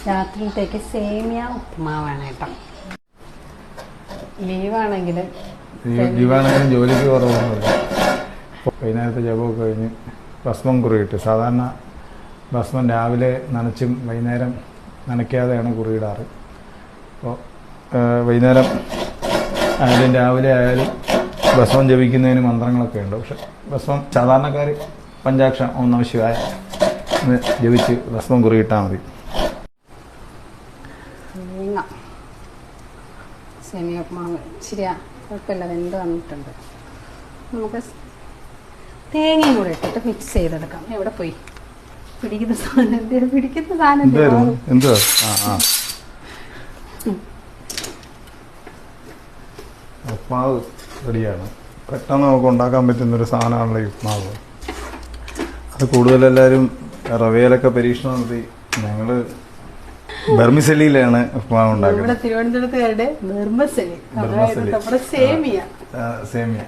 രാത്രിയിലത്തേക്ക് സേമിയ ഉപ്പുമാവാണ് കേട്ടോ. ലീവാണെങ്കിലും ജോലിക്ക് കുറവൊന്നുമില്ല. വൈകുന്നേരത്തെ ജപമൊക്കെ കഴിഞ്ഞ് ഭസ്മം കുറിയിട്ട്, സാധാരണ ഭസ്മം രാവിലെ നനച്ചും വൈകുന്നേരം നനയ്ക്കാതെയാണ് കുറിയിടാറ്. അപ്പോൾ വൈകുന്നേരം ആയാലും രാവിലെ ആയാലും ഭസ്മം ജപിക്കുന്നതിന് മന്ത്രങ്ങളൊക്കെ ഉണ്ട്. പക്ഷെ ഭസ്മം സാധാരണക്കാർ പഞ്ചാക്ഷരം ഓം നമഃ ശിവായ ജപിച്ച് ഭസ്മം കുറിയിട്ടാൽ മതി. സേമിയ ഉപ്പുമാവ് ശരിയാ, കുഴപ്പമില്ല, വെന്ത് വന്നിട്ടുണ്ട്. നമുക്ക് തേങ്ങയും കൂടെ ഇട്ടിട്ട് മിക്സ് ചെയ്തെടുക്കാം. എവിടെ പോയി പിടിക്കുന്ന സാധനം എന്തുവാ? ഉപ്മാവ് റെഡിയാണ്. പെട്ടെന്ന് നമുക്ക് ഉണ്ടാക്കാൻ പറ്റുന്നൊരു സാധനമാണല്ലോ ഈ ഉപ്മാവ്. അത് കൂടുതലെല്ലാവരും റവയിലൊക്കെ പരീക്ഷണം നടത്തി. ഞങ്ങൾ ബർമിസലിയിലാണ് ഉപ്മാവ് ഉണ്ടാക്കുന്നത്. തിരുവനന്തപുരത്തുകാരുടെ സേമിയ